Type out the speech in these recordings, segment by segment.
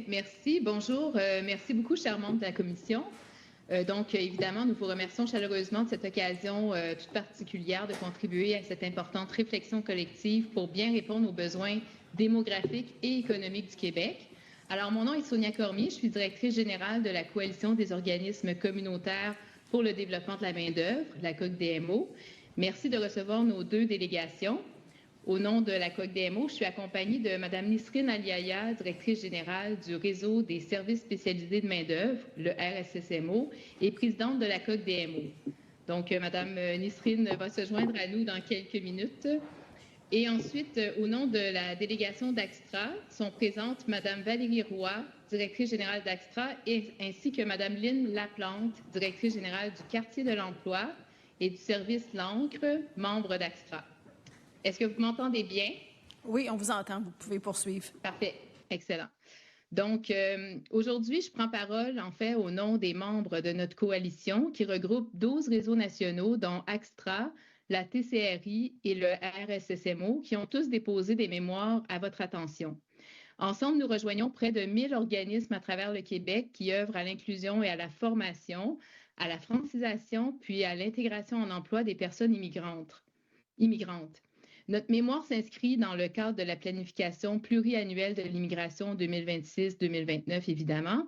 merci. Bonjour. Merci beaucoup, chers membres de la Commission. Évidemment, nous vous remercions chaleureusement de cette occasion toute particulière de contribuer à cette importante réflexion collective pour bien répondre aux besoins démographiques et économiques du Québec. Alors, mon nom est Sonia Cormier, je suis directrice générale de la Coalition des organismes communautaires pour le développement de la main-d'œuvre, la COCDMO. Merci de recevoir nos deux délégations. Au nom de la COCDMO, je suis accompagnée de Mme Nisrine Aliaya, directrice générale du Réseau des services spécialisés de main-d'œuvre, le RSSMO, et présidente de la COCDMO. Donc, Mme Nisrine va se joindre à nous dans quelques minutes. Et ensuite, au nom de la délégation d'Axtra, sont présentes Mme Valérie Roy, directrice générale d'Axtra, ainsi que Mme Lynne Laplante, directrice générale du quartier de l'emploi et du service L'Ancre, membre d'Axtra. Est-ce que vous m'entendez bien? Oui, on vous entend. Vous pouvez poursuivre. Parfait. Excellent. Donc, aujourd'hui, je prends parole, en fait, au nom des membres de notre coalition qui regroupe 12 réseaux nationaux, dont Axtra, la TCRI et le RSSMO, qui ont tous déposé des mémoires à votre attention. Ensemble, nous rejoignons près de 1000 organismes à travers le Québec qui œuvrent à l'inclusion et à la formation, à la francisation, puis à l'intégration en emploi des personnes immigrantes. Notre mémoire s'inscrit dans le cadre de la planification pluriannuelle de l'immigration 2026-2029, évidemment.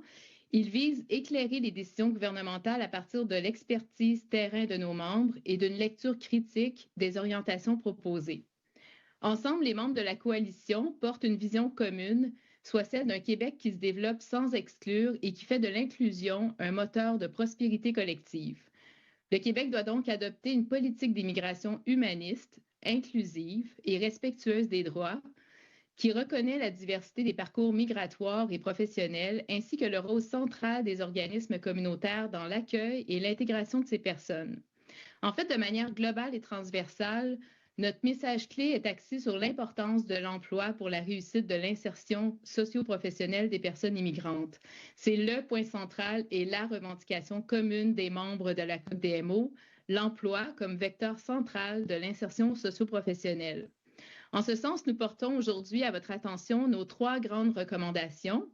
Il vise à éclairer les décisions gouvernementales à partir de l'expertise terrain de nos membres et d'une lecture critique des orientations proposées. Ensemble, les membres de la coalition portent une vision commune, soit celle d'un Québec qui se développe sans exclure et qui fait de l'inclusion un moteur de prospérité collective. Le Québec doit donc adopter une politique d'immigration humaniste, inclusive et respectueuse des droits, qui reconnaît la diversité des parcours migratoires et professionnels, ainsi que le rôle central des organismes communautaires dans l'accueil et l'intégration de ces personnes. En fait, de manière globale et transversale, notre message clé est axé sur l'importance de l'emploi pour la réussite de l'insertion socio-professionnelle des personnes immigrantes. C'est le point central et la revendication commune des membres de la COCDMO, l'emploi comme vecteur central de l'insertion socio-professionnelle. En ce sens, nous portons aujourd'hui à votre attention nos 3 grandes recommandations.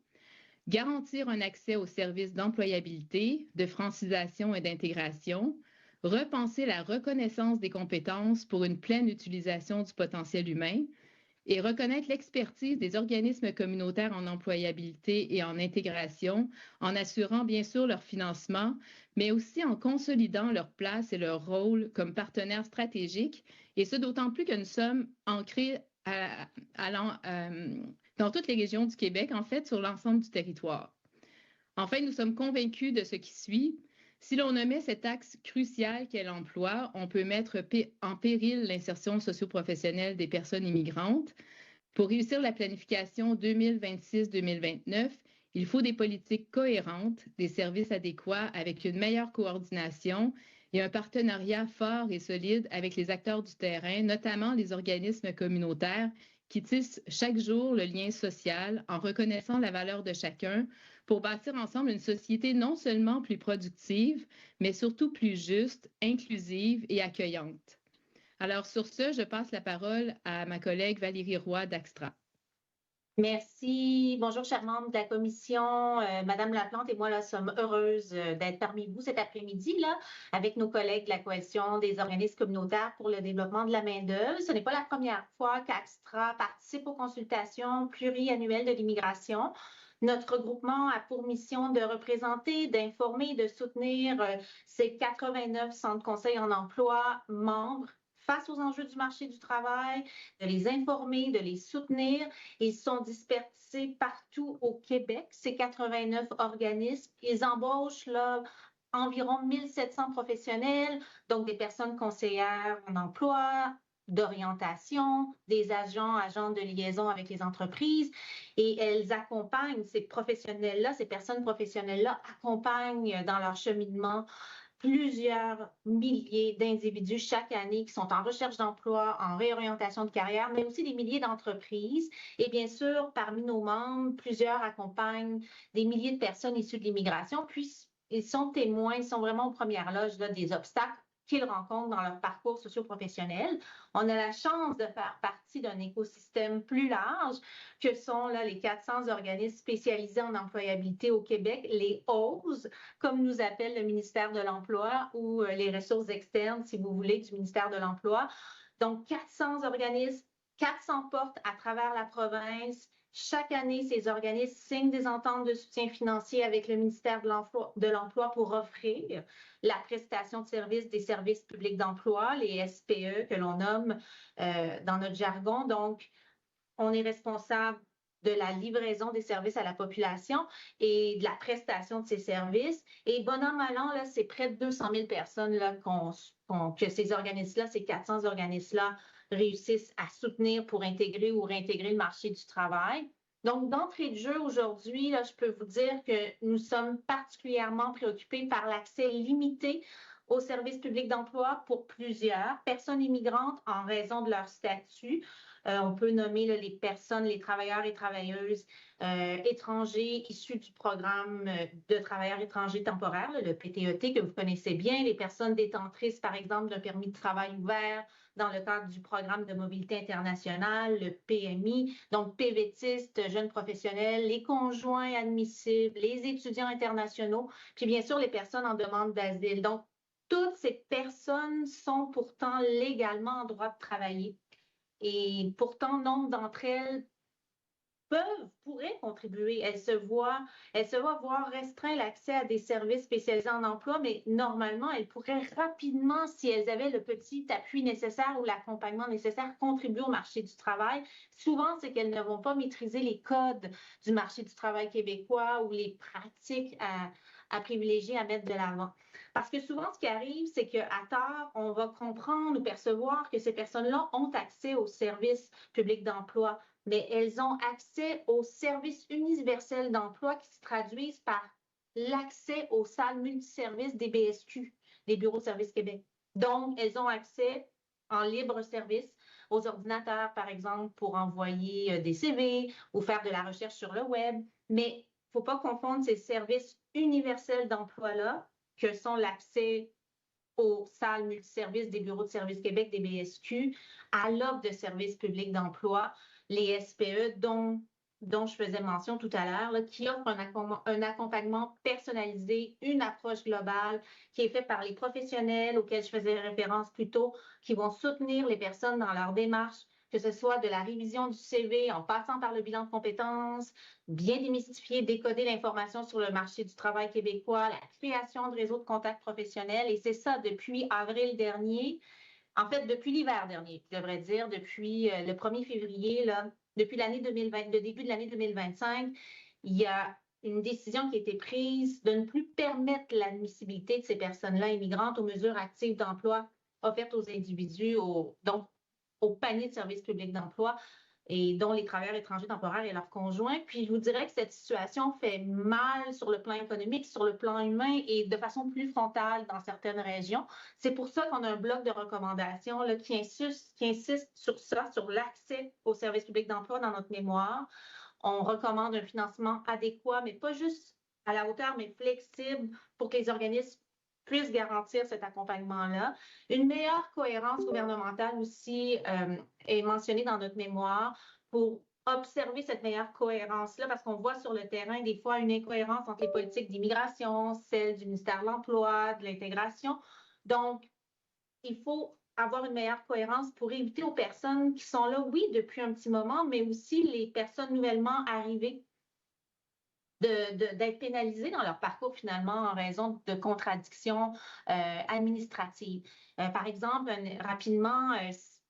Garantir un accès aux services d'employabilité, de francisation et d'intégration, repenser la reconnaissance des compétences pour une pleine utilisation du potentiel humain et reconnaître l'expertise des organismes communautaires en employabilité et en intégration en assurant bien sûr leur financement, mais aussi en consolidant leur place et leur rôle comme partenaires stratégiques, et ce d'autant plus que nous sommes ancrés dans toutes les régions du Québec, en fait, sur l'ensemble du territoire. Enfin, nous sommes convaincus de ce qui suit. Si l'on omet cet axe crucial qu'est l'emploi, on peut mettre en péril l'insertion socio-professionnelle des personnes immigrantes. Pour réussir la planification 2026-2029, il faut des politiques cohérentes, des services adéquats avec une meilleure coordination et un partenariat fort et solide avec les acteurs du terrain, notamment les organismes communautaires qui tissent chaque jour le lien social en reconnaissant la valeur de chacun pour bâtir ensemble une société non seulement plus productive, mais surtout plus juste, inclusive et accueillante. Alors, sur ce, je passe la parole à ma collègue Valérie Roy d'Axtra. Merci. Bonjour, chers membres de la commission. Madame Laplante et moi là, sommes heureuses d'être parmi vous cet après-midi là, avec nos collègues de la Coalition des organismes communautaires pour le développement de la main-d'œuvre. Ce n'est pas la première fois qu'Axtra participe aux consultations pluriannuelles de l'immigration. Notre regroupement a pour mission de représenter, d'informer, de soutenir ces 89 centres conseils en emploi membres face aux enjeux du marché du travail, de les informer, de les soutenir. Ils sont dispersés partout au Québec, ces 89 organismes. Ils embauchent là, environ 1700 professionnels, donc des personnes conseillères en emploi, d'orientation, des agents de liaison avec les entreprises, et elles accompagnent ces professionnels-là, ces personnes professionnelles-là accompagnent dans leur cheminement plusieurs milliers d'individus chaque année qui sont en recherche d'emploi, en réorientation de carrière, mais aussi des milliers d'entreprises. Et bien sûr, parmi nos membres, plusieurs accompagnent des milliers de personnes issues de l'immigration, puis ils sont témoins, ils sont vraiment aux premières loges là, des obstacles qu'ils rencontrent dans leur parcours socio-professionnel. On a la chance de faire partie d'un écosystème plus large que sont là, les 400 organismes spécialisés en employabilité au Québec, les OSE, comme nous appelle le ministère de l'Emploi, ou les ressources externes, si vous voulez, du ministère de l'Emploi. Donc, 400 organismes, 400 portes à travers la province. Chaque année, ces organismes signent des ententes de soutien financier avec le ministère de l'Emploi pour offrir la prestation de services des services publics d'emploi, les SPE que l'on nomme dans notre jargon. Donc, on est responsable de la livraison des services à la population et de la prestation de ces services. Et bon an, mal an, là, c'est près de 200 000 personnes là, que ces organismes-là, ces 400 organismes-là, réussissent à soutenir pour intégrer ou réintégrer le marché du travail. Donc, d'entrée de jeu aujourd'hui, là, je peux vous dire que nous sommes particulièrement préoccupés par l'accès limité aux services publics d'emploi pour plusieurs personnes immigrantes en raison de leur statut. On peut nommer là, les personnes, les travailleurs et travailleuses étrangers issus du programme de travailleurs étrangers temporaires, là, le PTET, que vous connaissez bien, les personnes détentrices, par exemple, d'un permis de travail ouvert dans le cadre du programme de mobilité internationale, le PMI, donc PVTistes, jeunes professionnels, les conjoints admissibles, les étudiants internationaux, puis bien sûr les personnes en demande d'asile. Donc, toutes ces personnes sont pourtant légalement en droit de travailler. Et pourtant, nombre d'entre elles pourraient contribuer. Elles se voient voir restreint l'accès à des services spécialisés en emploi, mais normalement, elles pourraient rapidement, si elles avaient le petit appui nécessaire ou l'accompagnement nécessaire, contribuer au marché du travail. Souvent, c'est qu'elles ne vont pas maîtriser les codes du marché du travail québécois ou les pratiques à privilégier, à mettre de l'avant. Parce que souvent, ce qui arrive, c'est qu'à tard, on va comprendre ou percevoir que ces personnes-là ont accès aux services publics d'emploi, mais elles ont accès aux services universels d'emploi qui se traduisent par l'accès aux salles multiservices des BSQ, des Bureaux de services Québec. Donc, elles ont accès en libre service aux ordinateurs, par exemple, pour envoyer des CV ou faire de la recherche sur le web. Mais il ne faut pas confondre ces services universels d'emploi-là, que sont l'accès aux salles multiservices des Bureaux de services Québec, des BSQ, à l'offre de services publics d'emploi, les SPE, dont je faisais mention tout à l'heure, qui offrent un accompagnement personnalisé, une approche globale qui est faite par les professionnels auxquels je faisais référence plus tôt, qui vont soutenir les personnes dans leur démarche, que ce soit de la révision du CV en passant par le bilan de compétences, bien démystifier, décoder l'information sur le marché du travail québécois, la création de réseaux de contacts professionnels. Et c'est ça depuis avril dernier. En fait, depuis l'hiver dernier, je devrais dire, depuis le 1er février, là, depuis l'année 2020, le début de l'année 2025, il y a une décision qui a été prise de ne plus permettre l'admissibilité de ces personnes-là immigrantes aux mesures actives d'emploi offertes aux individus, donc au panier de services publics d'emploi et dont les travailleurs étrangers temporaires et leurs conjoints. Puis je vous dirais que cette situation fait mal sur le plan économique, sur le plan humain et de façon plus frontale dans certaines régions. C'est pour ça qu'on a un bloc de recommandations là, qui insiste sur ça, sur l'accès aux services publics d'emploi dans notre mémoire. On recommande un financement adéquat, mais pas juste à la hauteur, mais flexible pour que les organismes puissent garantir cet accompagnement-là. Une meilleure cohérence gouvernementale aussi est mentionnée dans notre mémoire pour observer cette meilleure cohérence-là, parce qu'on voit sur le terrain des fois une incohérence entre les politiques d'immigration, celles du ministère de l'Emploi, de l'intégration. Donc, il faut avoir une meilleure cohérence pour éviter aux personnes qui sont là, oui, depuis un petit moment, mais aussi les personnes nouvellement arrivées d'être pénalisés dans leur parcours finalement en raison de contradictions administratives. Par exemple, rapidement,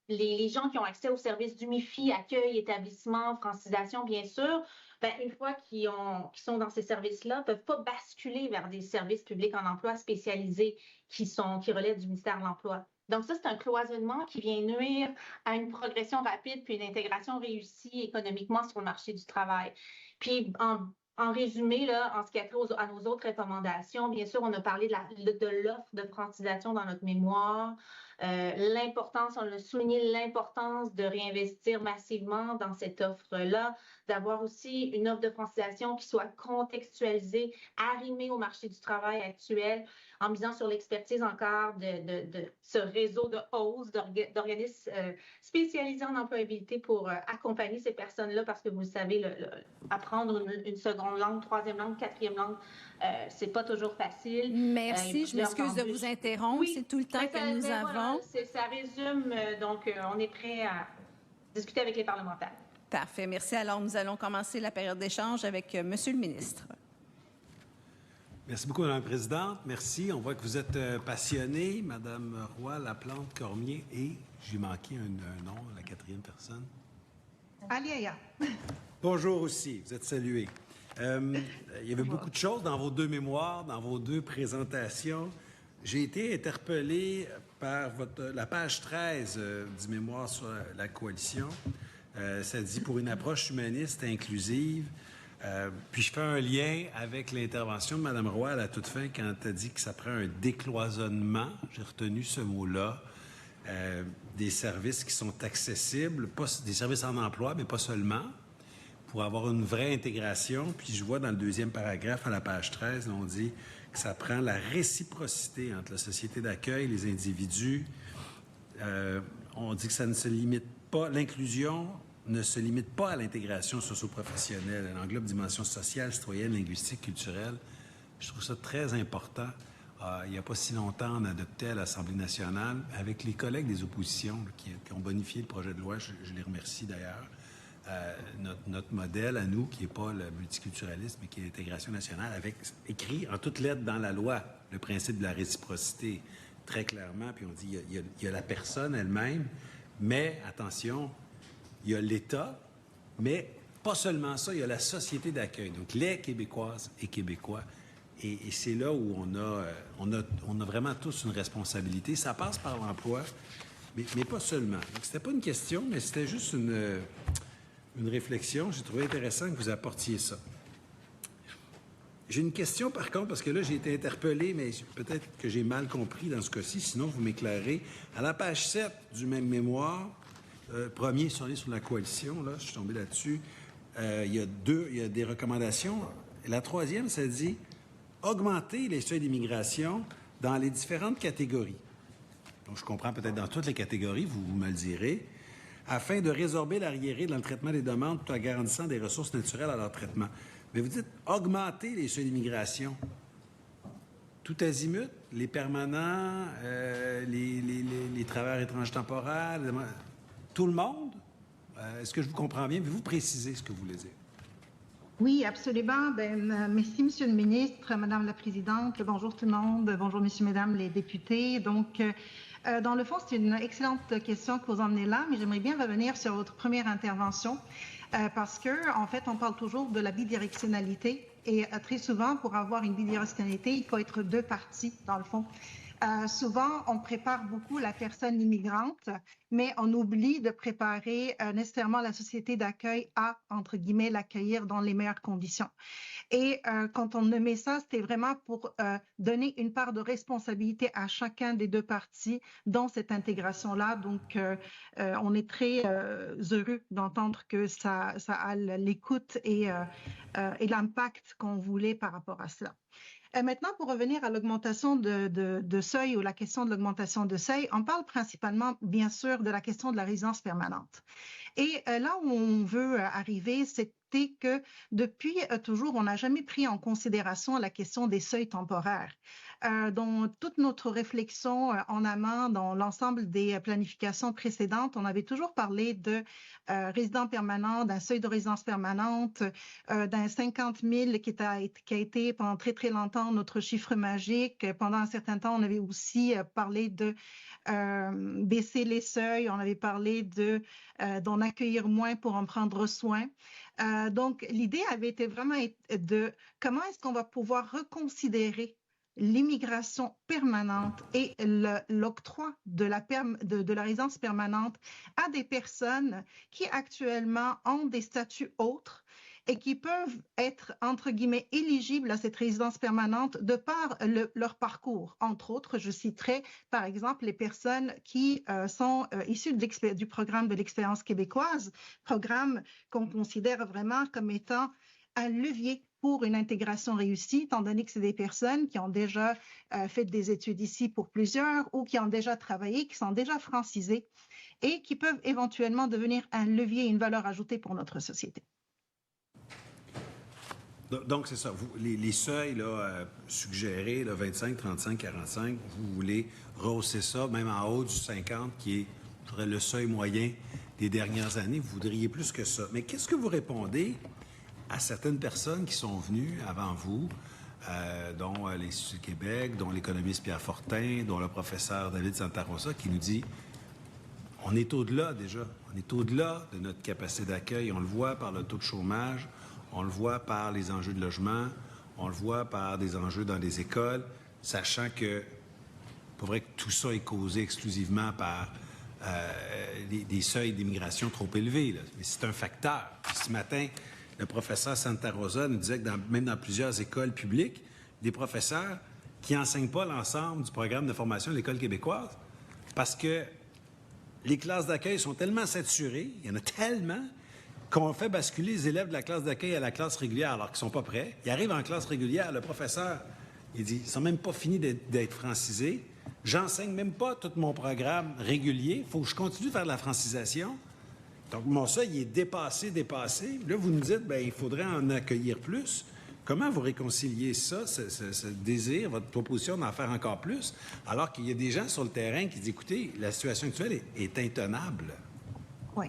les gens qui ont accès aux services du MIFI, accueil, établissement, francisation, bien sûr, une fois qu'ils sont dans ces services-là, ne peuvent pas basculer vers des services publics en emploi spécialisés qui relèvent du ministère de l'Emploi. Donc ça, c'est un cloisonnement qui vient nuire à une progression rapide puis une intégration réussie économiquement sur le marché du travail. Puis en résumé, là, en ce qui a trait à nos autres recommandations, bien sûr, on a parlé de l'offre de francisation dans notre mémoire, l'importance, on a souligné l'importance de réinvestir massivement dans cette offre-là, d'avoir aussi une offre de francisation qui soit contextualisée, arrimée au marché du travail actuel, en misant sur l'expertise encore de ce réseau de hausse d'organismes spécialisés en employabilité pour accompagner ces personnes-là, parce que vous le savez, apprendre une seconde langue, troisième langue, quatrième langue, c'est pas toujours facile. Merci, je m'excuse de vous interrompre, oui, c'est tout le temps que nous avons. Voilà, ça résume, donc on est prêt à discuter avec les parlementaires. Parfait, merci. Alors, nous allons commencer la période d'échange avec Monsieur le ministre. Merci beaucoup, Mme la Présidente. Merci. On voit que vous êtes passionnée, Mme Roy, Laplante, Cormier, et j'ai manqué un nom, la quatrième personne. Aliaya. Bonjour aussi, vous êtes salués. Il y avait beaucoup de choses dans vos deux mémoires, dans vos deux présentations. J'ai été interpellé par la page 13 du mémoire sur la coalition. Ça dit « Pour une approche humaniste et inclusive ». Puis je fais un lien avec l'intervention de Mme Roy à la toute fin quand elle a dit que ça prend un décloisonnement, j'ai retenu ce mot-là, des services qui sont accessibles, pas des services en emploi, mais pas seulement, pour avoir une vraie intégration. Puis je vois dans le deuxième paragraphe à la page 13, on dit que ça prend la réciprocité entre la société d'accueil et les individus. On dit que ça ne se limite pas, l'inclusion ne se limite pas à l'intégration socio-professionnelle. Elle englobe dimension sociale, citoyenne, linguistique, culturelle. Je trouve ça très important. Il n'y a pas si longtemps, on adoptait à l'Assemblée nationale, avec les collègues des oppositions qui ont bonifié le projet de loi, je les remercie d'ailleurs, notre modèle à nous, qui n'est pas le multiculturalisme, mais qui est l'intégration nationale, avec écrit en toutes lettres dans la loi le principe de la réciprocité, très clairement. Puis on dit il y a la personne elle-même, mais attention, il y a l'État, mais pas seulement ça, il y a la société d'accueil, donc les Québécoises et Québécois. Et c'est là où on a vraiment tous une responsabilité. Ça passe par l'emploi, mais pas seulement. Donc, c'était pas une question, mais c'était juste une réflexion. J'ai trouvé intéressant que vous apportiez ça. J'ai une question, par contre, parce que là, j'ai été interpellé, mais peut-être que j'ai mal compris dans ce cas-ci, sinon vous m'éclairez. À la page 7 du même mémoire, premier sur la coalition, là, je suis tombé là-dessus, il y a des recommandations. La troisième, ça dit augmenter les seuils d'immigration dans les différentes catégories. Donc, je comprends peut-être dans toutes les catégories, vous me le direz, afin de résorber l'arriéré dans le traitement des demandes tout en garantissant des ressources naturelles à leur traitement. Mais vous dites augmenter les seuils d'immigration. Tout azimut, les permanents, les travailleurs étrangers temporaires, tout le monde? Est-ce que je vous comprends bien? Pouvez-vous préciser ce que vous voulez dire? Oui, absolument. Merci, Monsieur le ministre, Madame la Présidente. Bonjour tout le monde. Bonjour, Messieurs, Mesdames les députés. Donc, dans le fond, c'est une excellente question que vous emmenez là, mais j'aimerais bien revenir sur votre première intervention parce que, en fait, on parle toujours de la bidirectionnalité et très souvent, pour avoir une bidirectionnalité, il faut être deux parties, dans le fond. Souvent, on prépare beaucoup la personne immigrante, mais on oublie de préparer nécessairement la société d'accueil à, entre guillemets, l'accueillir dans les meilleures conditions. Et quand on nommait ça, c'était vraiment pour donner une part de responsabilité à chacun des deux parties dans cette intégration-là. Donc, on est très heureux d'entendre que ça a l'écoute et l'impact qu'on voulait par rapport à cela. Maintenant, pour revenir à l'augmentation de seuil ou la question de l'augmentation de seuil, on parle principalement, bien sûr, de la question de la résidence permanente. Et là où on veut arriver, c'était que depuis toujours, on n'a jamais pris en considération la question des seuils temporaires. Dans toute notre réflexion en amont, dans l'ensemble des planifications précédentes, on avait toujours parlé de résidents permanents, d'un seuil de résidence permanente, d'un 50 000 qui a été pendant très, très longtemps notre chiffre magique. Pendant un certain temps, on avait aussi parlé de baisser les seuils, on avait parlé d'en accueillir moins pour en prendre soin. Donc, l'idée avait été vraiment de comment est-ce qu'on va pouvoir reconsidérer l'immigration permanente et l'octroi de la résidence permanente à des personnes qui actuellement ont des statuts autres et qui peuvent être, entre guillemets, éligibles à cette résidence permanente de par leur parcours. Entre autres, je citerai par exemple les personnes qui sont issues du programme de l'expérience québécoise, programme qu'on considère vraiment comme étant un levier pour une intégration réussie, étant donné que c'est des personnes qui ont déjà fait des études ici pour plusieurs ou qui ont déjà travaillé, qui sont déjà francisées et qui peuvent éventuellement devenir un levier et une valeur ajoutée pour notre société. Donc, c'est ça. Les seuils là, suggérés, là, 25, 35, 45, vous voulez rehausser ça, même en haut du 50, qui est le seuil moyen des dernières années. Vous voudriez plus que ça. Mais qu'est-ce que vous répondez à certaines personnes qui sont venues avant vous, dont l'Institut du Québec, dont l'économiste Pierre Fortin, dont le professeur David Santarosa, qui nous dit « On est au-delà déjà. On est au-delà de notre capacité d'accueil. On le voit par le taux de chômage. On le voit par les enjeux de logement, on le voit par des enjeux dans les écoles, sachant que, pour vrai que tout ça est causé exclusivement par des seuils d'immigration trop élevés. Là. Mais c'est un facteur. Puis ce matin, le professeur Santarosa nous disait que même dans plusieurs écoles publiques, des professeurs qui n'enseignent pas l'ensemble du programme de formation de l'École québécoise parce que les classes d'accueil sont tellement saturées, il y en a tellement, qu'on fait basculer les élèves de la classe d'accueil à la classe régulière alors qu'ils ne sont pas prêts. Ils arrivent en classe régulière, le professeur, il dit, ils ne sont même pas finis d'être francisés. J'enseigne même pas tout mon programme régulier. Il faut que je continue de faire de la francisation. Donc, mon seuil, il est dépassé. Là, vous nous dites, bien, il faudrait en accueillir plus. Comment vous réconciliez ça, ce désir, votre proposition d'en faire encore plus, alors qu'il y a des gens sur le terrain qui disent, écoutez, la situation actuelle est intenable? Oui.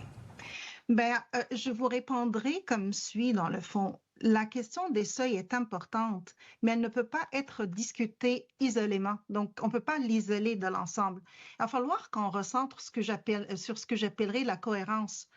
Bien, je vous répondrai comme suit, dans le fond. La question des seuils est importante, mais elle ne peut pas être discutée isolément. Donc, on ne peut pas l'isoler de l'ensemble. Il va falloir qu'on recentre sur ce que j'appellerais la cohérence.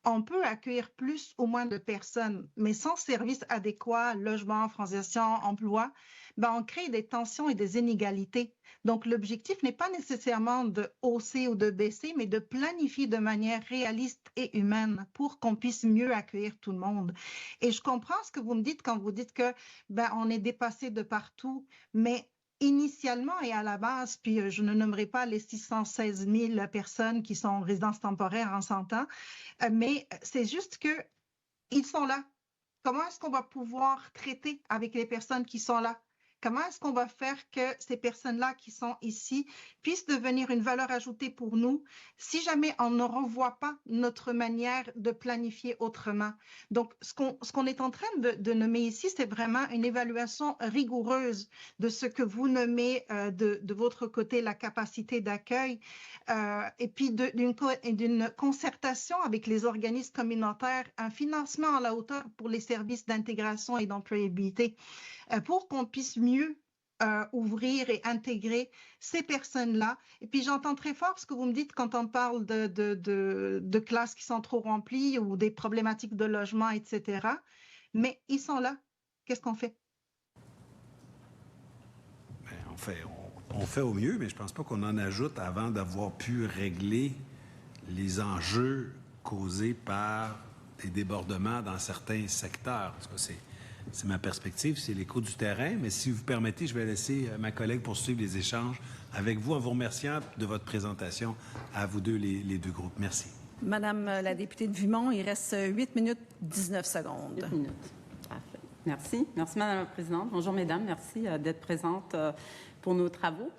On peut accueillir plus ou moins de personnes, mais sans services adéquats, logement, francisation, emploi, ben on crée des tensions et des inégalités. Donc, l'objectif n'est pas nécessairement de hausser ou de baisser, mais de planifier de manière réaliste et humaine pour qu'on puisse mieux accueillir tout le monde. Et je comprends ce que vous me dites quand vous dites que ben on est dépassé de partout, mais initialement et à la base, puis je ne nommerai pas les 616 000 personnes qui sont en résidence temporaire en 100 ans, mais c'est juste qu'ils sont là. Comment est-ce qu'on va pouvoir traiter avec les personnes qui sont là? Comment est-ce qu'on va faire que ces personnes-là qui sont ici puissent devenir une valeur ajoutée pour nous si jamais on ne revoit pas notre manière de planifier autrement? Donc, ce qu'on est en train de nommer ici, c'est vraiment une évaluation rigoureuse de ce que vous nommez de votre côté la capacité d'accueil et puis d'une concertation avec les organismes communautaires, un financement à la hauteur pour les services d'intégration et d'employabilité pour qu'on puisse mieux ouvrir et intégrer ces personnes-là. Et puis, j'entends très fort ce que vous me dites quand on parle de classes qui sont trop remplies ou des problématiques de logement, etc. Mais ils sont là. Qu'est-ce qu'on fait? Bien, on fait au mieux, mais je ne pense pas qu'on en ajoute avant d'avoir pu régler les enjeux causés par des débordements dans certains secteurs. Parce que c'est ma perspective, c'est l'écho du terrain. Mais si vous permettez, je vais laisser ma collègue poursuivre les échanges avec vous en vous remerciant de votre présentation à vous deux, les deux groupes. Merci. Madame la députée de Vimont, il reste 8 minutes 19 secondes. 8 minutes. Parfait. Merci. Merci, Madame la Présidente. Bonjour, Mesdames. Merci d'être présentes pour nos travaux.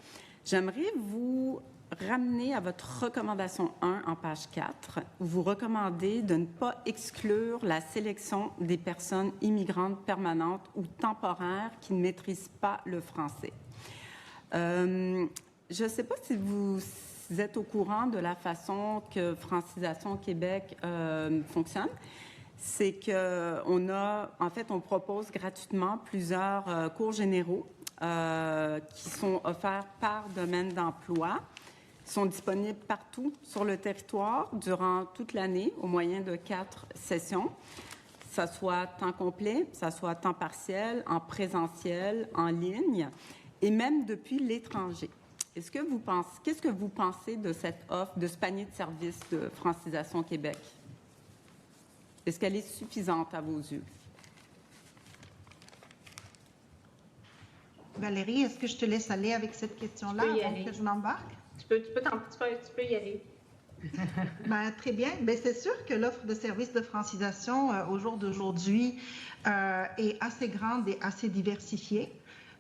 J'aimerais vous ramener à votre recommandation 1 en page 4, où vous recommandez de ne pas exclure la sélection des personnes immigrantes permanentes ou temporaires qui ne maîtrisent pas le français. Je ne sais pas si vous êtes au courant de la façon que Francisation Québec fonctionne. C'est on propose gratuitement plusieurs cours généraux qui sont offerts par domaine d'emploi. Sont disponibles partout sur le territoire durant toute l'année au moyen de 4 sessions, que ce soit temps complet, que ce soit temps partiel, en présentiel, en ligne et même depuis l'étranger. Qu'est-ce que vous pensez de cette offre, de ce panier de services de Francisation Québec? Est-ce qu'elle est suffisante à vos yeux? Valérie, est-ce que je te laisse aller avec cette question-là avant que je m'embarque? Tu peux y aller. Très bien. C'est sûr que l'offre de services de francisation au jour d'aujourd'hui est assez grande et assez diversifiée.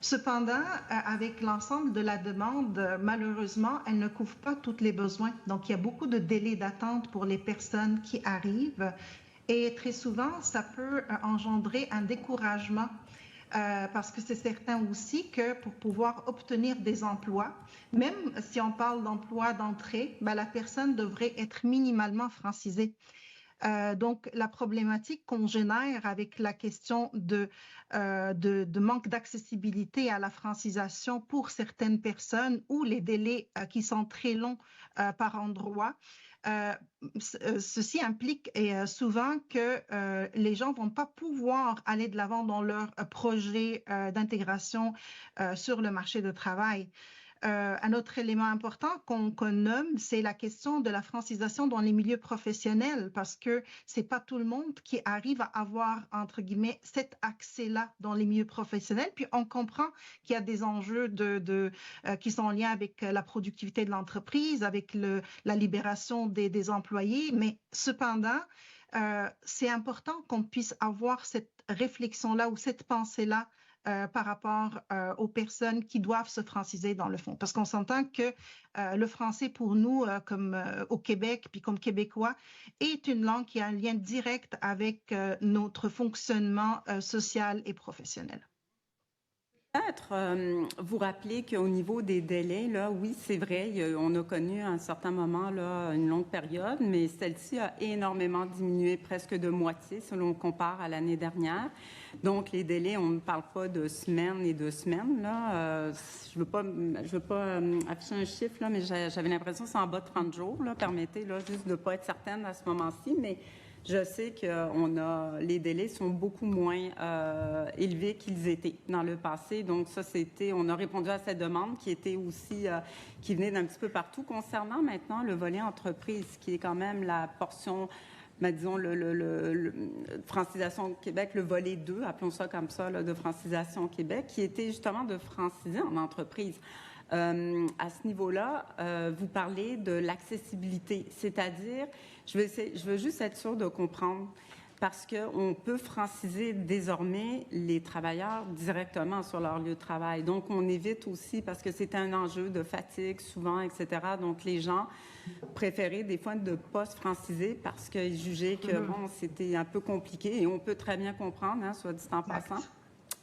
Cependant, avec l'ensemble de la demande, malheureusement, elle ne couvre pas tous les besoins. Donc, il y a beaucoup de délais d'attente pour les personnes qui arrivent et très souvent, ça peut engendrer un découragement parce que c'est certain aussi que pour pouvoir obtenir des emplois, même si on parle d'emploi d'entrée, la personne devrait être minimalement francisée. Donc, la problématique qu'on génère avec la question de manque d'accessibilité à la francisation pour certaines personnes ou les délais qui sont très longs par endroit, ceci implique souvent que les gens ne vont pas pouvoir aller de l'avant dans leur projet d'intégration sur le marché du travail. Un autre élément important qu'on nomme, c'est la question de la francisation dans les milieux professionnels, parce que c'est pas tout le monde qui arrive à avoir, entre guillemets, cet accès-là dans les milieux professionnels. Puis on comprend qu'il y a des enjeux qui sont en lien avec la productivité de l'entreprise, avec la libération des employés, mais cependant, c'est important qu'on puisse avoir cette réflexion-là ou cette pensée-là par rapport aux personnes qui doivent se franciser dans le fond. Parce qu'on s'entend que le français pour nous, comme au Québec, puis comme Québécois, est une langue qui a un lien direct avec notre fonctionnement social et professionnel. Peut-être vous rappeler qu'au niveau des délais, là, oui, c'est vrai, on a connu à un certain moment là, une longue période, mais celle-ci a énormément diminué, presque de moitié, si l'on compare à l'année dernière. Donc, les délais, on ne parle pas de semaines et de semaines. Là. Je veux pas afficher un chiffre, là, mais j'avais l'impression que c'est en bas de 30 jours. Là, permettez là, juste de ne pas être certaine à ce moment-ci, mais je sais que les délais sont beaucoup moins élevés qu'ils étaient dans le passé. Donc, ça, on a répondu à cette demande qui était aussi, qui venait d'un petit peu partout. Concernant maintenant le volet entreprise, qui est quand même la portion, disons, le Francisation Québec, le volet 2, appelons ça comme ça, là, de Francisation Québec, qui était justement de franciser en entreprise. À ce niveau-là, vous parlez de l'accessibilité, c'est-à-dire, je veux juste être sûre de comprendre, parce qu'on peut franciser désormais les travailleurs directement sur leur lieu de travail. Donc, on évite aussi, parce que c'est un enjeu de fatigue souvent, etc. Donc, les gens préféraient des fois de ne pas se franciser parce qu'ils jugeaient que, bon, c'était un peu compliqué et on peut très bien comprendre, hein, soit dit en passant.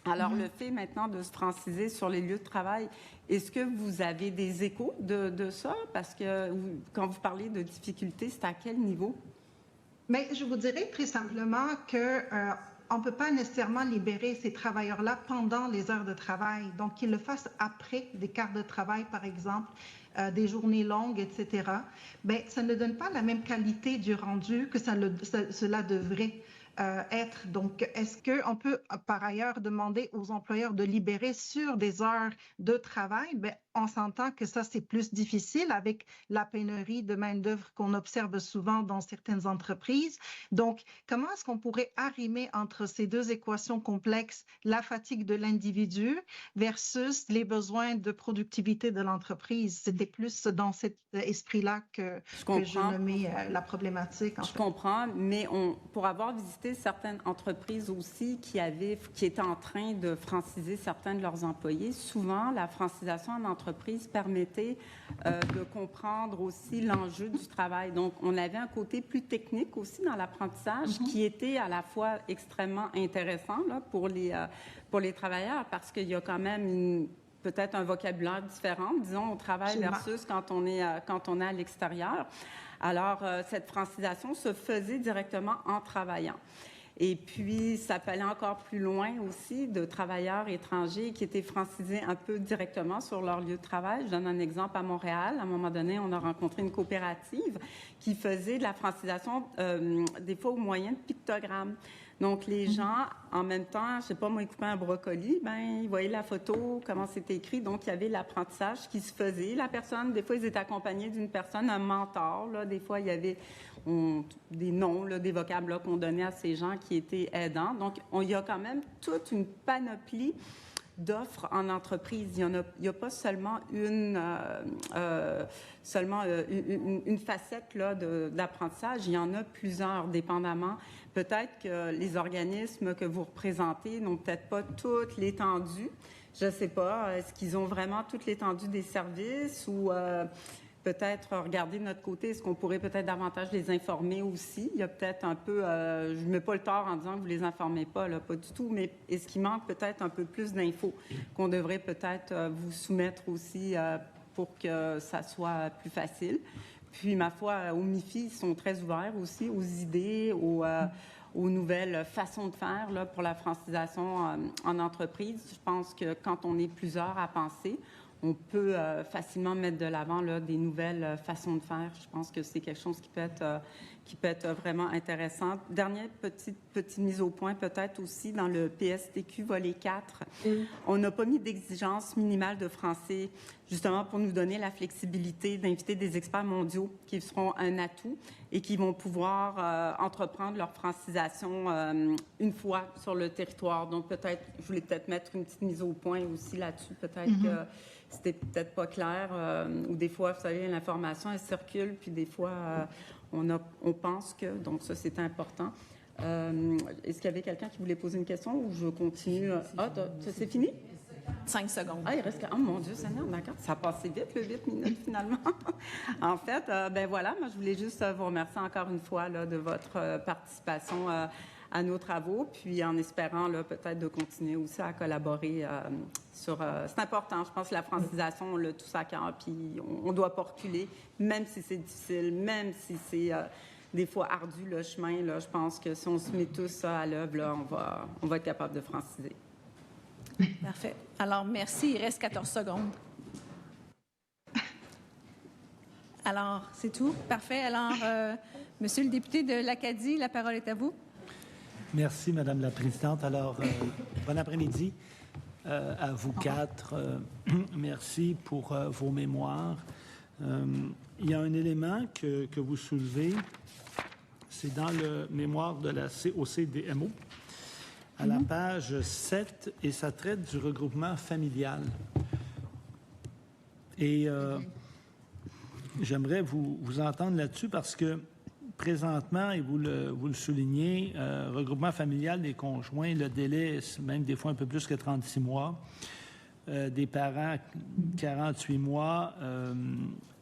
Alors, le fait maintenant de se franciser sur les lieux de travail, est-ce que vous avez des échos de ça? Parce que quand vous parlez de difficultés, c'est à quel niveau? Mais je vous dirais très simplement qu'on ne peut pas nécessairement libérer ces travailleurs-là pendant les heures de travail. Donc, qu'ils le fassent après des quarts de travail, par exemple, des journées longues, etc. Bien, ça ne donne pas la même qualité du rendu que cela devrait être. Donc, est-ce qu'on peut par ailleurs demander aux employeurs de libérer sur des heures de travail? Bien, on s'entend que ça, c'est plus difficile avec la pénurie de main-d'œuvre qu'on observe souvent dans certaines entreprises. Donc, comment est-ce qu'on pourrait arrimer entre ces deux équations complexes, la fatigue de l'individu versus les besoins de productivité de l'entreprise? C'était plus dans cet esprit-là que je nommais la problématique. Je comprends, mais pour avoir visité certaines entreprises aussi qui étaient en train de franciser certains de leurs employés, souvent, la francisation en entreprise permettait de comprendre aussi l'enjeu du travail. Donc, on avait un côté plus technique aussi dans l'apprentissage qui était à la fois extrêmement intéressant là, pour les travailleurs parce qu'il y a quand même peut-être un vocabulaire différent, disons, au travail versus quand on est à l'extérieur. Alors, cette francisation se faisait directement en travaillant. Et puis, ça peut aller encore plus loin aussi de travailleurs étrangers qui étaient francisés un peu directement sur leur lieu de travail. Je donne un exemple à Montréal. À un moment donné, on a rencontré une coopérative qui faisait de la francisation des fois au moyen de pictogrammes. Donc, les gens, en même temps, je ne sais pas, moi, ils coupaient un brocoli, ben ils voyaient la photo, comment c'était écrit. Donc, il y avait l'apprentissage qui se faisait. La personne, des fois, ils étaient accompagnés d'une personne, un mentor. Là. Des fois, il y avait des noms, là, des vocables là, qu'on donnait à ces gens qui étaient aidants. Donc, il y a quand même toute une panoplie d'offres en entreprise. Il n'y a pas seulement une facette là, de l'apprentissage. Il y en a plusieurs, dépendamment. Peut-être que les organismes que vous représentez n'ont peut-être pas toute l'étendue. Je ne sais pas. Est-ce qu'ils ont vraiment toute l'étendue des services ou peut-être regarder de notre côté, est-ce qu'on pourrait peut-être davantage les informer aussi? Il y a peut-être un peu, je ne mets pas le tort en disant que vous ne les informez pas, là, pas du tout, mais est-ce qu'il manque peut-être un peu plus d'infos qu'on devrait peut-être vous soumettre aussi pour que ça soit plus facile? Puis, ma foi, au MIFI, ils sont très ouverts aussi aux idées, aux nouvelles façons de faire là, pour la francisation en entreprise. Je pense que quand on est plusieurs à penser, on peut facilement mettre de l'avant là, des nouvelles façons de faire. Je pense que c'est quelque chose qui peut être vraiment intéressant. Dernière petite mise au point, peut-être aussi dans le PSTQ volet 4. On n'a pas mis d'exigence minimale de français, justement pour nous donner la flexibilité d'inviter des experts mondiaux qui seront un atout et qui vont pouvoir entreprendre leur francisation une fois sur le territoire. Donc, peut-être, je voulais peut-être mettre une petite mise au point aussi là-dessus. Peut-être que c'était peut-être pas clair, ou des fois, vous savez, l'information, elle circule, puis des fois, on pense que... Donc, ça, c'est important. Est-ce qu'il y avait quelqu'un qui voulait poser une question ou je continue? C'est fini? 5 secondes. Ah, il reste... Oh, mon Dieu Seigneur, d'accord. Ça a passé vite, le 8 minutes, finalement. En fait, ben voilà, moi, je voulais juste vous remercier encore une fois là, de votre participation à nos travaux, puis en espérant là, peut-être de continuer aussi à collaborer sur... c'est important, je pense que la francisation, on l'a tous à cœur, puis on ne doit pas reculer, même si c'est difficile, même si c'est des fois ardu le chemin. Là, je pense que si on se met tous ça à l'œuvre, là, on va être capable de franciser. Parfait. Alors, merci. Il reste 14 secondes. Alors, c'est tout? Parfait. Alors, Monsieur le député de l'Acadie, la parole est à vous. Merci, Madame la Présidente. Alors, bon après-midi à vous quatre. Merci pour vos mémoires. Il y a un élément que vous soulevez, c'est dans le mémoire de la COCDMO, à la page 7, et ça traite du regroupement familial. Et j'aimerais vous entendre là-dessus parce que présentement, et vous le soulignez, regroupement familial des conjoints, le délai, c'est même des fois un peu plus que 36 mois. Des parents, 48 mois.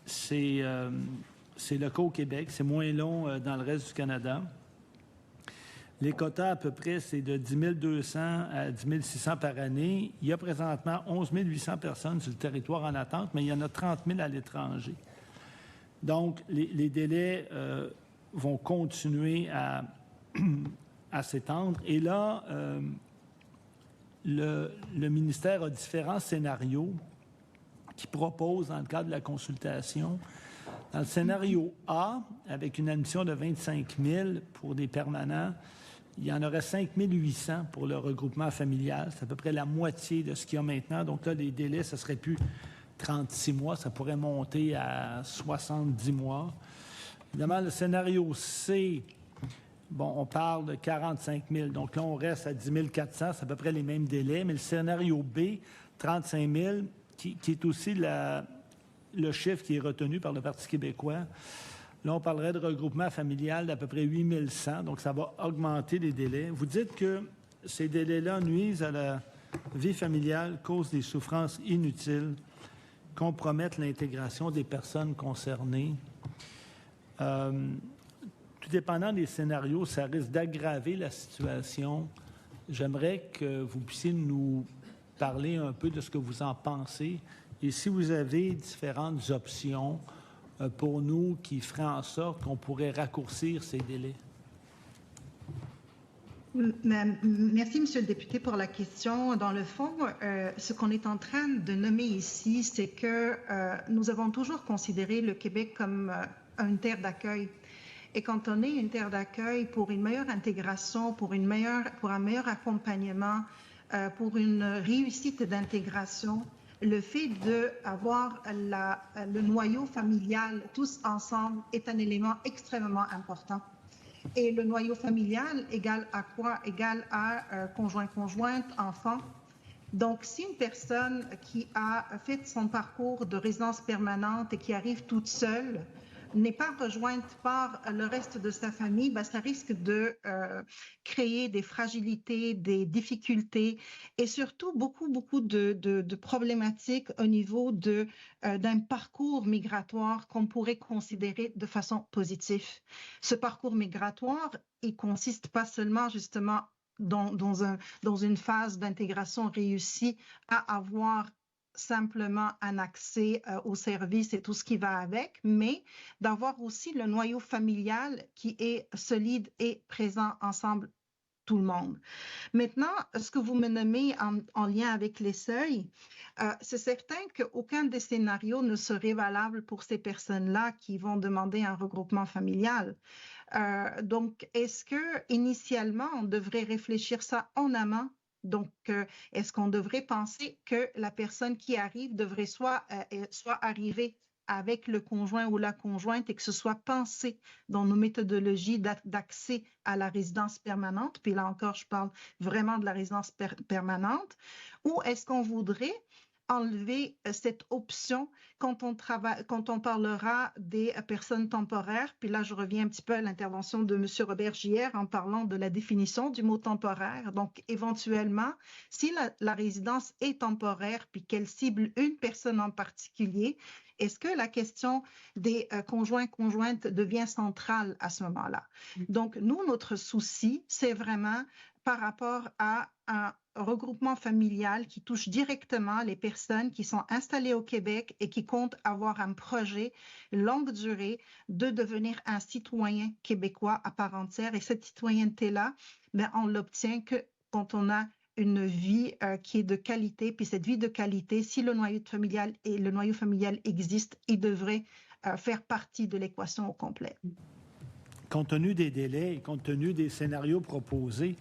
C'est le cas au Québec. C'est moins long dans le reste du Canada. Les quotas, à peu près, c'est de 10 200 à 10 600 par année. Il y a présentement 11 800 personnes sur le territoire en attente, mais il y en a 30 000 à l'étranger. Donc, les délais vont continuer à s'étendre. Et là, le ministère a différents scénarios qu'il propose dans le cadre de la consultation. Dans le scénario A, avec une admission de 25 000 pour des permanents, il y en aurait 5 800 pour le regroupement familial. C'est à peu près la moitié de ce qu'il y a maintenant. Donc là, les délais, ce ne serait plus 36 mois, ça pourrait monter à 70 mois. Évidemment, le scénario C, bon, on parle de 45 000. Donc là, on reste à 10 400, c'est à peu près les mêmes délais. Mais le scénario B, 35 000, qui est aussi le chiffre qui est retenu par le Parti québécois. Là, on parlerait de regroupement familial d'à peu près 8 100, donc ça va augmenter les délais. Vous dites que ces délais-là nuisent à la vie familiale, causent des souffrances inutiles, compromettent l'intégration des personnes concernées. Tout dépendant des scénarios, ça risque d'aggraver la situation. J'aimerais que vous puissiez nous parler un peu de ce que vous en pensez et si vous avez différentes options pour nous qui feraient en sorte qu'on pourrait raccourcir ces délais. Merci, Monsieur le député, pour la question. Dans le fond, ce qu'on est en train de nommer ici, c'est que nous avons toujours considéré le Québec comme une terre d'accueil. Et quand on est une terre d'accueil, pour une meilleure intégration, pour un meilleur accompagnement, pour une réussite d'intégration, le fait d'avoir le noyau familial tous ensemble est un élément extrêmement important. Et le noyau familial égale à quoi? Égale à conjoint-conjointe, enfants. Donc, si une personne qui a fait son parcours de résidence permanente et qui arrive toute seule n'est pas rejointe par le reste de sa famille, ben, ça risque de créer des fragilités, des difficultés et surtout beaucoup de problématiques au niveau d'un parcours migratoire qu'on pourrait considérer de façon positive. Ce parcours migratoire, il consiste pas seulement justement dans une phase d'intégration réussie à avoir simplement un accès aux services et tout ce qui va avec, mais d'avoir aussi le noyau familial qui est solide et présent ensemble, tout le monde. Maintenant, ce que vous me nommez en lien avec les seuils, c'est certain qu'aucun des scénarios ne serait valable pour ces personnes-là qui vont demander un regroupement familial. Donc, est-ce que initialement on devrait réfléchir ça en amont? Donc, est-ce qu'on devrait penser que la personne qui arrive devrait soit arriver avec le conjoint ou la conjointe et que ce soit pensé dans nos méthodologies d'accès à la résidence permanente, puis là encore, je parle vraiment de la résidence permanente, ou est-ce qu'on voudrait enlever cette option quand on parlera des personnes temporaires. Puis là, je reviens un petit peu à l'intervention de M. Robert Gière en parlant de la définition du mot temporaire. Donc, éventuellement, si la résidence est temporaire puis qu'elle cible une personne en particulier, est-ce que la question des conjoints-conjointes devient centrale à ce moment-là? Donc, nous, notre souci, c'est vraiment par rapport à un regroupement familial qui touche directement les personnes qui sont installées au Québec et qui comptent avoir un projet longue durée de devenir un citoyen québécois à part entière. Et cette citoyenneté-là, ben, on l'obtient que quand on a une vie qui est de qualité. Puis cette vie de qualité, si le noyau familial existe, il devrait faire partie de l'équation au complet. Compte tenu des délais et compte tenu des scénarios proposés,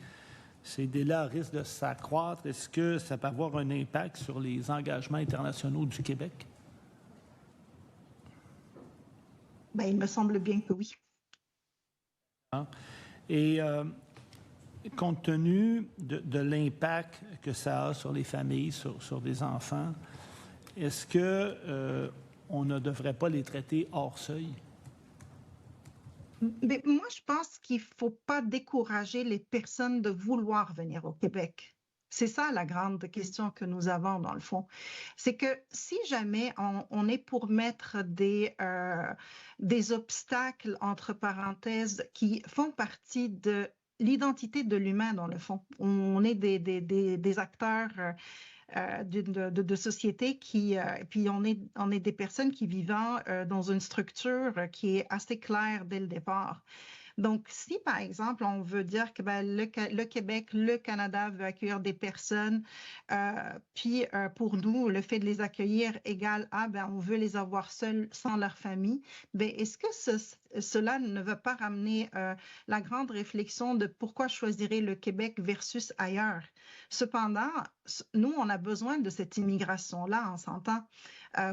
ces délais risquent de s'accroître. Est-ce que ça peut avoir un impact sur les engagements internationaux du Québec? Bien, il me semble bien que oui. Et compte tenu de l'impact que ça a sur les familles, sur des enfants, est-ce qu'on ne devrait pas les traiter hors seuil? Mais moi, je pense qu'il ne faut pas décourager les personnes de vouloir venir au Québec. C'est ça la grande question que nous avons dans le fond. C'est que si jamais on est pour mettre des obstacles, entre parenthèses, qui font partie de l'identité de l'humain dans le fond, on est des acteurs de société puis on est des personnes qui vivent dans une structure qui est assez claire dès le départ. Donc, si, par exemple, on veut dire que le Québec, le Canada veut accueillir des personnes, puis pour nous, le fait de les accueillir égale à, on veut les avoir seuls, sans leur famille, est-ce que cela ne va pas ramener la grande réflexion de pourquoi choisirait le Québec versus ailleurs? Cependant, nous, on a besoin de cette immigration-là, on s'entend,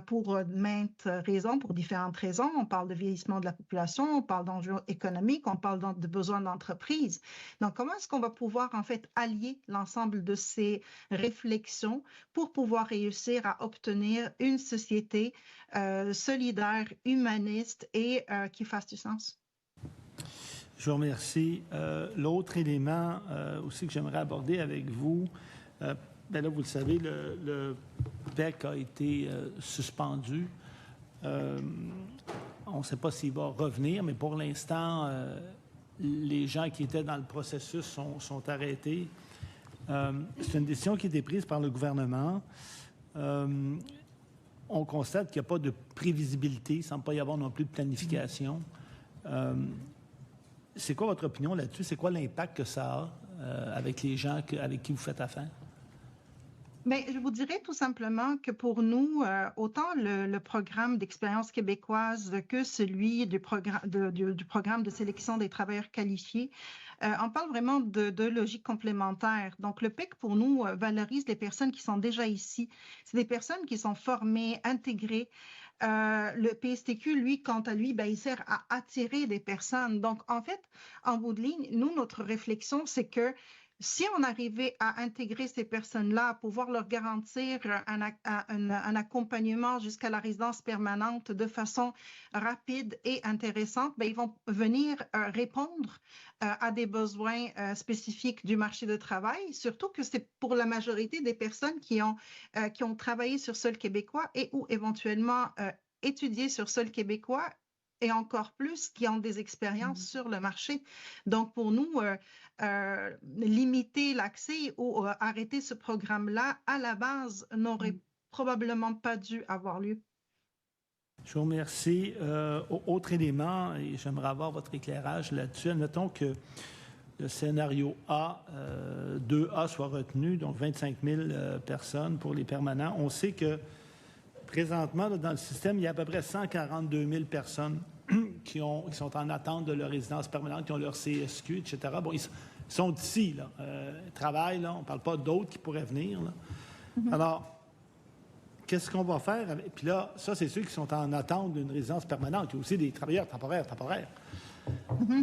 pour maintes raisons, pour différentes raisons. On parle de vieillissement de la population, on parle d'enjeux économiques, on parle de besoins d'entreprise. Donc, comment est-ce qu'on va pouvoir, en fait, allier l'ensemble de ces réflexions pour pouvoir réussir à obtenir une société solidaire, humaniste et qui fasse du sens? Je vous remercie. L'autre élément aussi que j'aimerais aborder avec vous, là, vous le savez, le PEC a été suspendu. On ne sait pas s'il va revenir, mais pour l'instant, les gens qui étaient dans le processus sont arrêtés. C'est une décision qui a été prise par le gouvernement. On constate qu'il n'y a pas de prévisibilité, il ne semble pas y avoir non plus de planification. C'est quoi votre opinion là-dessus? C'est quoi l'impact que ça a avec les gens avec qui vous faites affaire? Bien, je vous dirais tout simplement que pour nous, autant le programme d'expérience québécoise que celui du programme de sélection des travailleurs qualifiés, on parle vraiment de logique complémentaire. Donc, le PEC, pour nous, valorise les personnes qui sont déjà ici. C'est des personnes qui sont formées, intégrées. Le PSTQ, lui, quant à lui, il sert à attirer des personnes. Donc, en fait, en bout de ligne, nous, notre réflexion, c'est que si on arrivait à intégrer ces personnes-là, à pouvoir leur garantir un accompagnement jusqu'à la résidence permanente de façon rapide et intéressante, bien, ils vont venir répondre à des besoins spécifiques du marché de travail, surtout que c'est pour la majorité des personnes qui ont travaillé sur sol québécois et ou éventuellement étudié sur sol québécois et encore plus qui ont des expériences sur le marché. Donc, pour nous, limiter l'accès ou arrêter ce programme-là, à la base, n'aurait probablement pas dû avoir lieu. Je vous remercie. Autre élément, et j'aimerais avoir votre éclairage là-dessus. Admettons que le scénario A, 2A soit retenu, donc 25 000 personnes pour les permanents. On sait que présentement, là, dans le système, il y a à peu près 142 000 personnes qui sont en attente de leur résidence permanente, qui ont leur CSQ, etc. Bon, ils sont ici, là, ils travaillent, là, on ne parle pas d'autres qui pourraient venir. Là. Alors, qu'est-ce qu'on va faire? Puis là, ça, c'est ceux qui sont en attente d'une résidence permanente. Il y a aussi des travailleurs temporaires.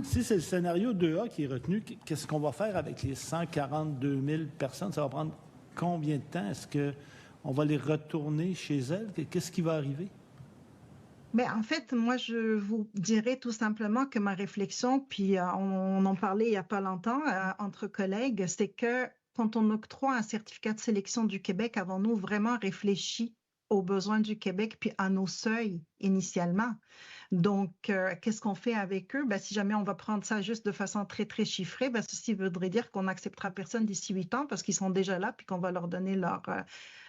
Si c'est le scénario 2A qui est retenu, qu'est-ce qu'on va faire avec les 142 000 personnes? Ça va prendre combien de temps? Est-ce qu'on va les retourner chez elles? Qu'est-ce qui va arriver? Bien, en fait, moi, je vous dirais tout simplement que ma réflexion, puis on en parlait il n'y a pas longtemps entre collègues, c'est que quand on octroie un certificat de sélection du Québec, avons-nous vraiment réfléchi aux besoins du Québec puis à nos seuils initialement? Donc, qu'est-ce qu'on fait avec eux? Ben, si jamais on va prendre ça juste de façon très, très chiffrée, ben, ceci voudrait dire qu'on n'acceptera personne d'ici 8 ans parce qu'ils sont déjà là puis qu'on va leur donner leur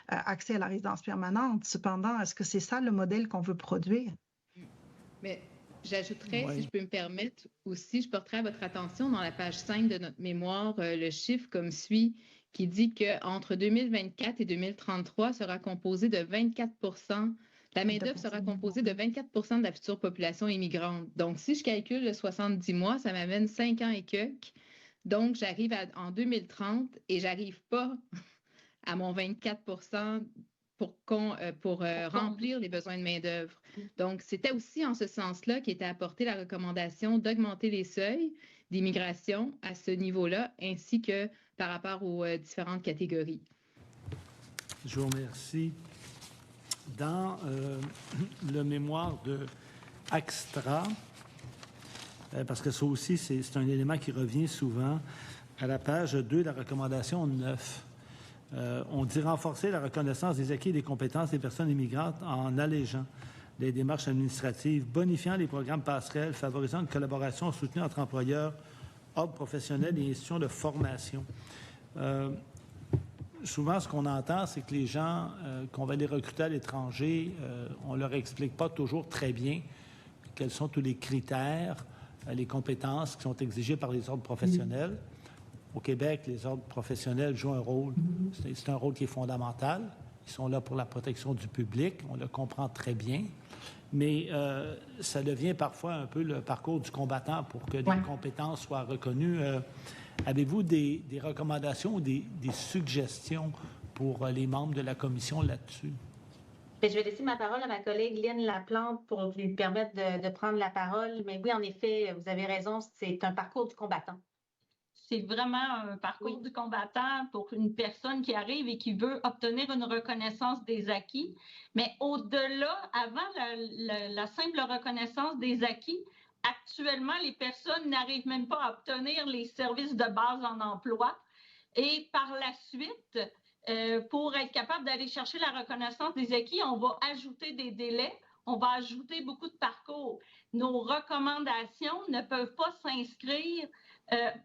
accès à la résidence permanente. Cependant, est-ce que c'est ça le modèle qu'on veut produire? Mais j'ajouterais, si je peux me permettre aussi, je porterai à votre attention dans la page 5 de notre mémoire le chiffre comme suit, qui dit qu'entre 2024 et 2033 sera composé de 24 la main-d'œuvre sera composée de 24 de la future population immigrante. Donc, si je calcule le 70 mois, ça m'amène 5 ans et quelques. Donc, j'arrive en 2030 et j'arrive pas à mon 24 pour remplir les besoins de main-d'œuvre. Donc, c'était aussi en ce sens-là qu'était apportée la recommandation d'augmenter les seuils d'immigration à ce niveau-là, ainsi que par rapport aux différentes catégories. Je vous remercie. Dans le mémoire de AXTRA, parce que ça aussi, c'est un élément qui revient souvent, à la page 2, la recommandation 9. On dit renforcer la reconnaissance des acquis et des compétences des personnes immigrantes en allégeant les démarches administratives, bonifiant les programmes passerelles, favorisant une collaboration soutenue entre employeurs, ordres professionnels et institutions de formation. Souvent, ce qu'on entend, c'est que les gens qu'on va les recruter à l'étranger, on ne leur explique pas toujours très bien quels sont tous les critères, les compétences qui sont exigées par les ordres professionnels. Au Québec, les ordres professionnels jouent un rôle, c'est un rôle qui est fondamental. Ils sont là pour la protection du public, on le comprend très bien, mais ça devient parfois un peu le parcours du combattant pour que des compétences soient reconnues. Avez-vous des recommandations ou des suggestions pour les membres de la commission là-dessus? Bien, je vais laisser ma parole à ma collègue Lynne Laplante pour lui permettre de prendre la parole. Mais oui, en effet, vous avez raison, c'est un parcours du combattant. C'est vraiment un parcours du combattant pour une personne qui arrive et qui veut obtenir une reconnaissance des acquis. Mais au-delà, avant la simple reconnaissance des acquis, actuellement, les personnes n'arrivent même pas à obtenir les services de base en emploi. Et par la suite, pour être capable d'aller chercher la reconnaissance des acquis, on va ajouter des délais, on va ajouter beaucoup de parcours. Nos recommandations ne peuvent pas s'inscrire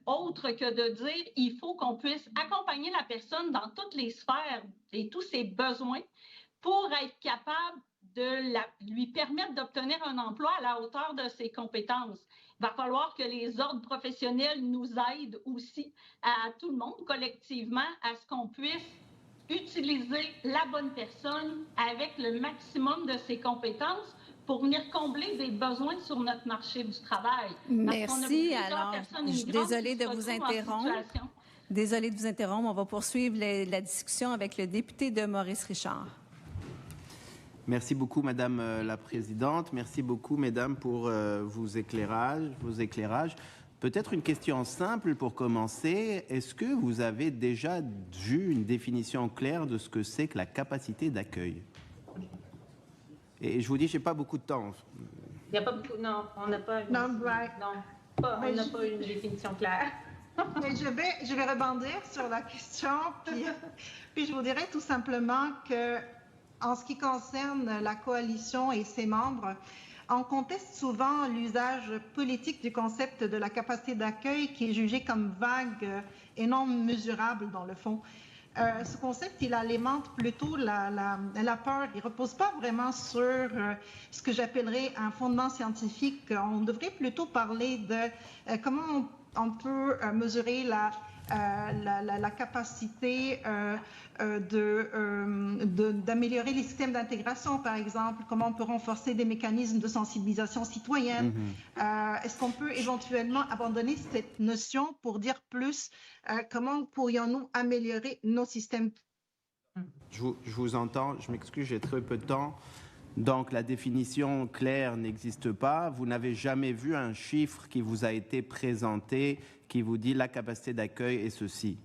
autre que de dire il faut qu'on puisse accompagner la personne dans toutes les sphères et tous ses besoins pour être capable de lui permettre d'obtenir un emploi à la hauteur de ses compétences. Il va falloir que les ordres professionnels nous aident aussi à tout le monde collectivement à ce qu'on puisse utiliser la bonne personne avec le maximum de ses compétences pour venir combler des besoins sur notre marché du travail. Merci. Alors, je suis désolée de vous interrompre. Désolée de vous interrompre. On va poursuivre la discussion avec le député de Maurice-Richard. Merci beaucoup, Madame la Présidente. Merci beaucoup, Mesdames, pour vos éclairages. Peut-être une question simple pour commencer. Est-ce que vous avez déjà vu une définition claire de ce que c'est que la capacité d'accueil? Et je vous dis, je n'ai pas beaucoup de temps. Il n'y a pas beaucoup... Non, on n'a pas... Non, right. On n'a pas une définition claire. Mais je vais rebondir sur la question, puis je vous dirais tout simplement que, en ce qui concerne la coalition et ses membres, on conteste souvent l'usage politique du concept de la capacité d'accueil qui est jugé comme vague et non mesurable dans le fond. Ce concept, il alimente plutôt la peur. Il ne repose pas vraiment sur ce que j'appellerais un fondement scientifique. On devrait plutôt parler de comment on peut mesurer la capacité d'améliorer les systèmes d'intégration, par exemple, comment on peut renforcer des mécanismes de sensibilisation citoyenne. Est-ce qu'on peut éventuellement abandonner cette notion pour dire plus comment pourrions-nous améliorer nos systèmes? Je vous entends, je m'excuse, j'ai très peu de temps. Donc la définition claire n'existe pas. Vous n'avez jamais vu un chiffre qui vous a été présenté qui vous dit la capacité d'accueil est ceci.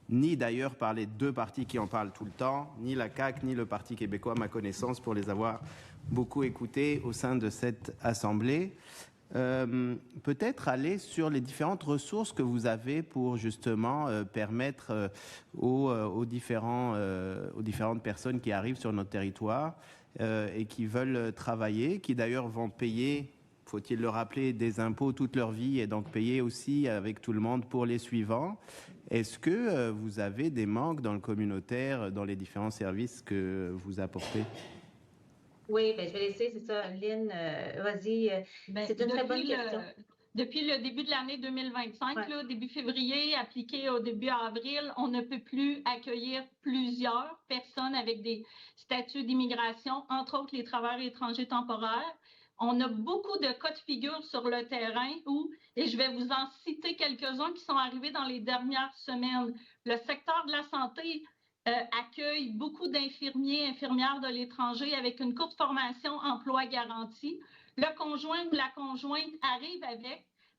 Ni d'ailleurs par les deux partis qui en parlent tout le temps, ni la CAQ, ni le Parti québécois, à ma connaissance, pour les avoir beaucoup écoutés au sein de cette Assemblée. Peut-être aller sur les différentes ressources que vous avez pour justement permettre aux différentes personnes qui arrivent sur notre territoire et qui veulent travailler, qui d'ailleurs vont payer, faut-il le rappeler, des impôts toute leur vie et donc payer aussi avec tout le monde pour les suivants. Est-ce que vous avez des manques dans le communautaire, dans les différents services que vous apportez? Oui, ben, je vais laisser, c'est ça. Lynn, vas-y. C'est une très bonne question. Depuis le début de l'année 2025, là, début février, appliqué au début avril, on ne peut plus accueillir plusieurs personnes avec des statuts d'immigration, entre autres les travailleurs étrangers temporaires. On a beaucoup de cas de figure sur le terrain où, et je vais vous en citer quelques-uns qui sont arrivés dans les dernières semaines. Le secteur de la santé accueille beaucoup d'infirmiers, infirmières de l'étranger avec une courte formation emploi garanti. Le conjoint ou la conjointe arrive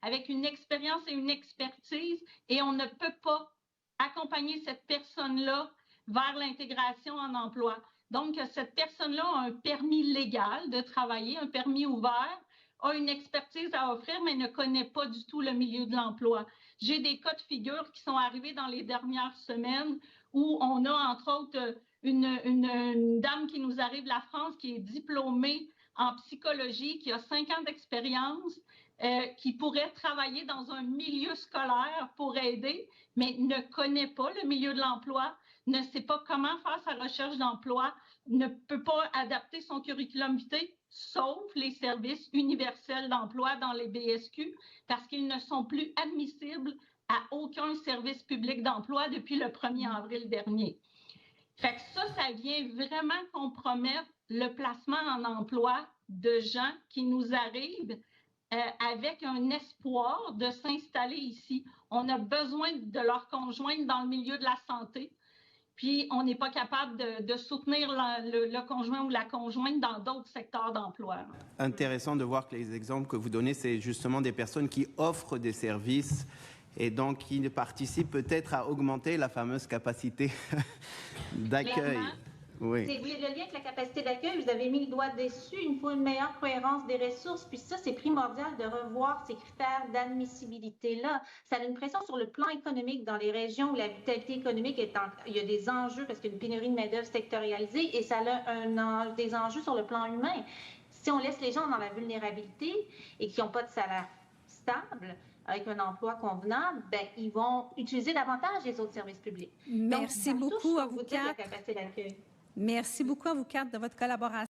avec une expérience et une expertise et on ne peut pas accompagner cette personne-là vers l'intégration en emploi. Donc, cette personne-là a un permis légal de travailler, un permis ouvert, a une expertise à offrir, mais ne connaît pas du tout le milieu de l'emploi. J'ai des cas de figure qui sont arrivés dans les dernières semaines où on a, entre autres, une dame qui nous arrive de la France qui est diplômée en psychologie, qui a 5 ans d'expérience, qui pourrait travailler dans un milieu scolaire pour aider, mais ne connaît pas le milieu de l'emploi, ne sait pas comment faire sa recherche d'emploi, ne peut pas adapter son curriculum vitae, sauf les services universels d'emploi dans les BSQ, parce qu'ils ne sont plus admissibles à aucun service public d'emploi depuis le 1er avril dernier. Fait que ça vient vraiment compromettre le placement en emploi de gens qui nous arrivent avec un espoir de s'installer ici. On a besoin de leur conjointe dans le milieu de la santé, puis on n'est pas capable de soutenir le conjoint ou la conjointe dans d'autres secteurs d'emploi. Intéressant de voir que les exemples que vous donnez, c'est justement des personnes qui offrent des services et donc qui participent peut-être à augmenter la fameuse capacité d'accueil. Oui. C'est le lien avec la capacité d'accueil, vous avez mis le doigt dessus, il faut une meilleure cohérence des ressources, puis ça, c'est primordial de revoir ces critères d'admissibilité-là. Ça a une pression sur le plan économique dans les régions où la vitalité économique il y a des enjeux parce qu'il y a une pénurie de main-d'œuvre sectorialisée et ça a des enjeux sur le plan humain. Si on laisse les gens dans la vulnérabilité et qui n'ont pas de salaire stable, avec un emploi convenable, ben, ils vont utiliser davantage les autres services publics. Merci beaucoup à vous quatre. Merci beaucoup à vous quatre de votre collaboration.